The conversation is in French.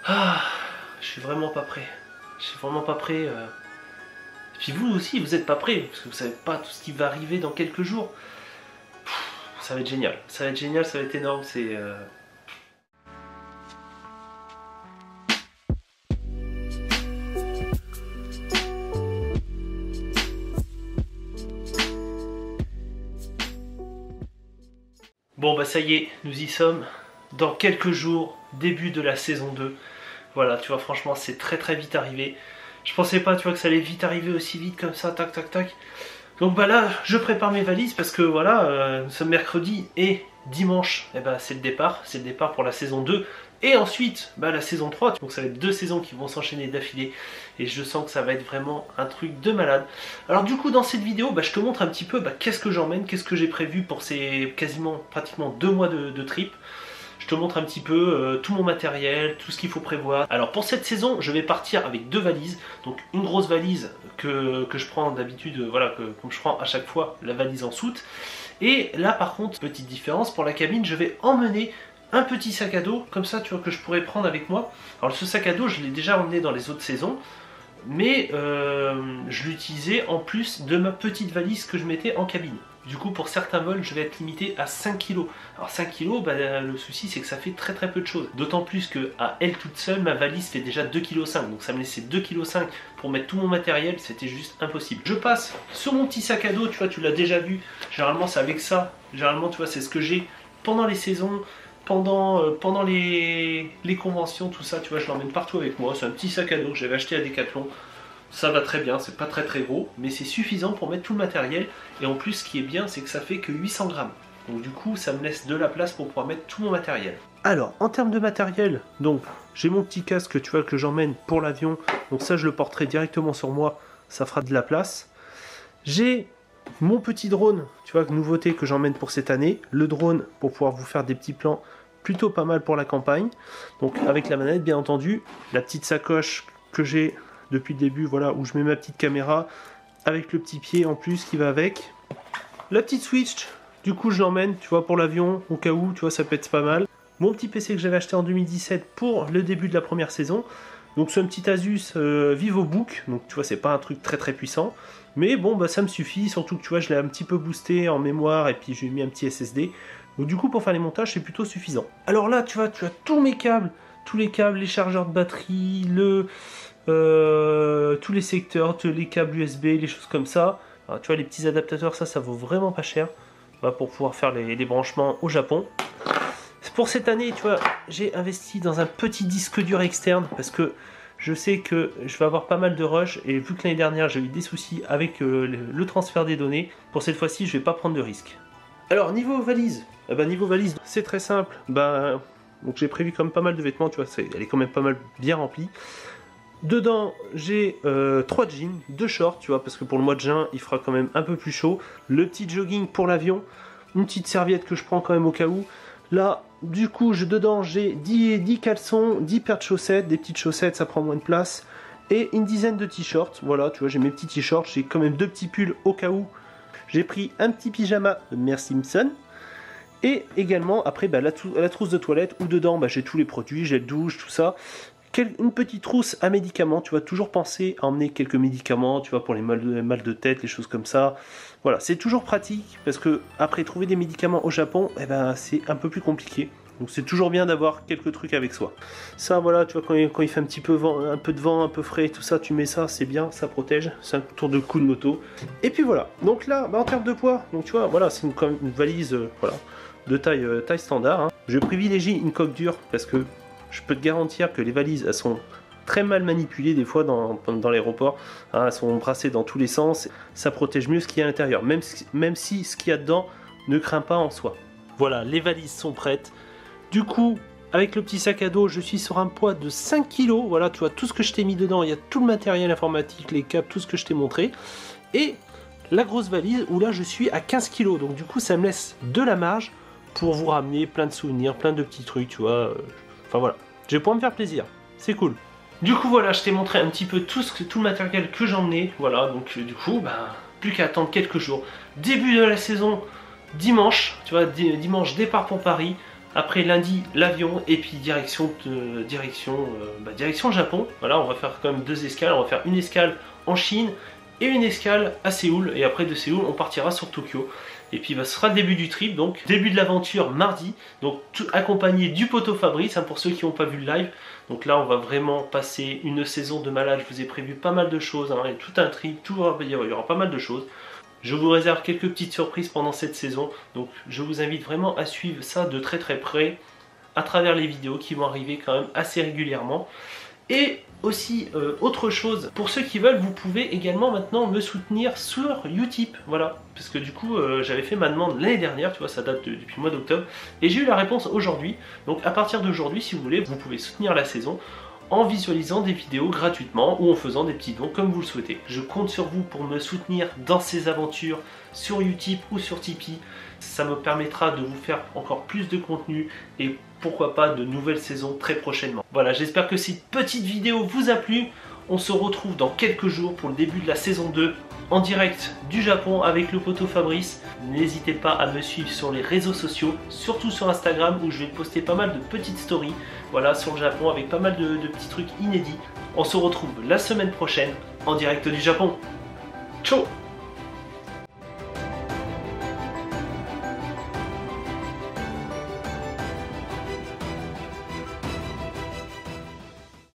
Ah, je suis vraiment pas prêt. Je suis vraiment pas prêt. Et puis vous aussi, vous êtes pas prêt, parce que vous savez pas tout ce qui va arriver dans quelques jours. Ça va être génial. Ça va être génial, ça va être énorme. C'est... Bon bah ça y est, nous y sommes. Dans quelques jours, début de la saison 2. Voilà, tu vois, franchement, c'est très très vite arrivé. Je pensais pas, tu vois, que ça allait vite arriver aussi vite comme ça, tac tac tac. Donc bah là, je prépare mes valises parce que voilà, nous sommes mercredi et dimanche, eh ben, c'est le départ pour la saison 2. Et ensuite, bah, la saison 3, donc ça va être 2 saisons qui vont s'enchaîner d'affilée. Et je sens que ça va être vraiment un truc de malade. Alors du coup, dans cette vidéo, bah, je te montre un petit peu qu'est-ce que j'emmène, qu'est-ce que j'ai prévu pour ces pratiquement 2 mois de trip. Je te montre un petit peu tout mon matériel, tout ce qu'il faut prévoir. Alors pour cette saison, je vais partir avec 2 valises. Donc une grosse valise que je prends d'habitude, voilà, comme je prends à chaque fois, la valise en soute. Et là par contre, petite différence, pour la cabine, je vais emmener un petit sac à dos, comme ça tu vois, que je pourrais prendre avec moi. Alors ce sac à dos, je l'ai déjà emmené dans les autres saisons. Mais je l'utilisais en plus de ma petite valise que je mettais en cabine. Du coup, pour certains vols, je vais être limité à 5 kg. Alors 5 kg, bah, le souci c'est que ça fait très très peu de choses. D'autant plus que à elle toute seule, ma valise fait déjà 2,5 kg. Donc ça me laissait 2,5 kg pour mettre tout mon matériel, c'était juste impossible. Je passe sur mon petit sac à dos, tu vois, tu l'as déjà vu. Généralement c'est avec ça. Généralement, tu vois, c'est ce que j'ai pendant les saisons. Pendant les conventions, tout ça, tu vois, je l'emmène partout avec moi. C'est un petit sac à dos que j'avais acheté à Decathlon. Ça va très bien, c'est pas très très gros, mais c'est suffisant pour mettre tout le matériel. Et en plus, ce qui est bien, c'est que ça fait que 800 grammes. Donc du coup, ça me laisse de la place pour pouvoir mettre tout mon matériel. Alors, en termes de matériel, donc j'ai mon petit casque, tu vois, que j'emmène pour l'avion. Donc ça, je le porterai directement sur moi, ça fera de la place. J'ai mon petit drone, tu vois, nouveauté que j'emmène pour cette année. Le drone pour pouvoir vous faire des petits plans plutôt pas mal pour la campagne. Donc avec la manette, bien entendu. La petite sacoche que j'ai depuis le début, voilà, où je mets ma petite caméra. Avec le petit pied en plus qui va avec. La petite Switch, du coup je l'emmène, tu vois, pour l'avion, au cas où, tu vois, ça peut être pas mal. Mon petit PC que j'avais acheté en 2017 pour le début de la première saison. Donc c'est un petit Asus VivoBook, donc tu vois, c'est pas un truc très très puissant. Mais bon, bah ça me suffit, surtout que tu vois, je l'ai un petit peu boosté en mémoire et puis j'ai mis un petit SSD. Donc du coup, pour faire les montages, c'est plutôt suffisant. Alors là, tu vois, tu as tous mes câbles, les chargeurs de batterie, tous les secteurs, les câbles USB, les choses comme ça. Alors, tu vois, les petits adaptateurs, ça vaut vraiment pas cher. Voilà, pour pouvoir faire les branchements au Japon. Pour cette année, tu vois, j'ai investi dans un petit disque dur externe parce que je sais que je vais avoir pas mal de rush et vu que l'année dernière j'ai eu des soucis avec le transfert des données, pour cette fois-ci je vais pas prendre de risque. Alors niveau valise, c'est très simple. Donc j'ai prévu quand même pas mal de vêtements, tu vois, elle est quand même pas mal bien remplie. Dedans j'ai 3 jeans, 2 shorts, tu vois, parce que pour le mois de juin il fera quand même un peu plus chaud. Le petit jogging pour l'avion, une petite serviette que je prends quand même au cas où. Là, du coup, dedans, j'ai 10 caleçons, 10 paires de chaussettes, des petites chaussettes, ça prend moins de place, et une dizaine de t-shirts. Voilà, tu vois, j'ai mes petits t-shirts, j'ai quand même 2 petits pulls au cas où. J'ai pris un petit pyjama de Mère Simpson, et également, après, la trousse de toilette, où dedans, j'ai tous les produits, gel douche, tout ça. Une petite trousse à médicaments, tu vas toujours penser à emmener quelques médicaments, tu vois, pour les mal de tête, les choses comme ça. Voilà, c'est toujours pratique, parce que après trouver des médicaments au Japon, c'est un peu plus compliqué. Donc c'est toujours bien d'avoir quelques trucs avec soi. Ça, voilà, tu vois, quand il fait un petit peu un peu de vent, un peu frais, tout ça, tu mets ça, c'est bien, ça protège. C'est un tour de cou de moto. Et puis voilà, donc là, en termes de poids, donc tu vois, voilà, c'est quand même une valise, voilà, de taille standard. Hein. Je privilégie une coque dure, parce que je peux te garantir que les valises, elles sont très mal manipulées des fois dans l'aéroport. Hein, elles sont brassées dans tous les sens. Ça protège mieux ce qu'il y a à l'intérieur, même si ce qu'il y a dedans ne craint pas en soi. Voilà, les valises sont prêtes. Du coup, avec le petit sac à dos, je suis sur un poids de 5 kg. Voilà, tu vois, tout ce que je t'ai mis dedans, il y a tout le matériel informatique, les câbles, tout ce que je t'ai montré. Et la grosse valise, où là, je suis à 15 kg. Donc du coup, ça me laisse de la marge pour vous ramener plein de souvenirs, plein de petits trucs, tu vois. Enfin voilà, je vais pouvoir me faire plaisir, c'est cool. Du coup voilà, je t'ai montré un petit peu tout le matériel que j'en ai, voilà, donc du coup, plus qu'à attendre quelques jours. Début de la saison, dimanche, tu vois, dimanche départ pour Paris, Après lundi, l'avion et puis direction Japon. Voilà, on va faire quand même 2 escales. On va faire une escale en Chine et une escale à Séoul. Et après de Séoul, on partira sur Tokyo. Et puis ce sera le début du trip, donc début de l'aventure mardi. Donc accompagné du poteau Fabrice, hein, pour ceux qui n'ont pas vu le live. Donc là, on va vraiment passer une saison de malade. Je vous ai prévu pas mal de choses, hein, et tout un trip, il y aura pas mal de choses. Je vous réserve quelques petites surprises pendant cette saison, donc je vous invite vraiment à suivre ça de très très près à travers les vidéos qui vont arriver quand même assez régulièrement. Et aussi, autre chose, pour ceux qui veulent, vous pouvez également maintenant me soutenir sur Utip, voilà, parce que du coup, j'avais fait ma demande l'année dernière, tu vois, ça date depuis le mois d'octobre, et j'ai eu la réponse aujourd'hui. Donc à partir d'aujourd'hui, si vous voulez, vous pouvez soutenir la saison en visualisant des vidéos gratuitement ou en faisant des petits dons comme vous le souhaitez. Je compte sur vous pour me soutenir dans ces aventures sur Utip ou sur Tipeee. Ça me permettra de vous faire encore plus de contenu et pourquoi pas de nouvelles saisons très prochainement. Voilà, j'espère que cette petite vidéo vous a plu. On se retrouve dans quelques jours pour le début de la saison 2 en direct du Japon avec le poteau Fabrice. N'hésitez pas à me suivre sur les réseaux sociaux, surtout sur Instagram où je vais poster pas mal de petites stories, voilà, sur le Japon avec pas mal de petits trucs inédits. On se retrouve la semaine prochaine en direct du Japon. Ciao!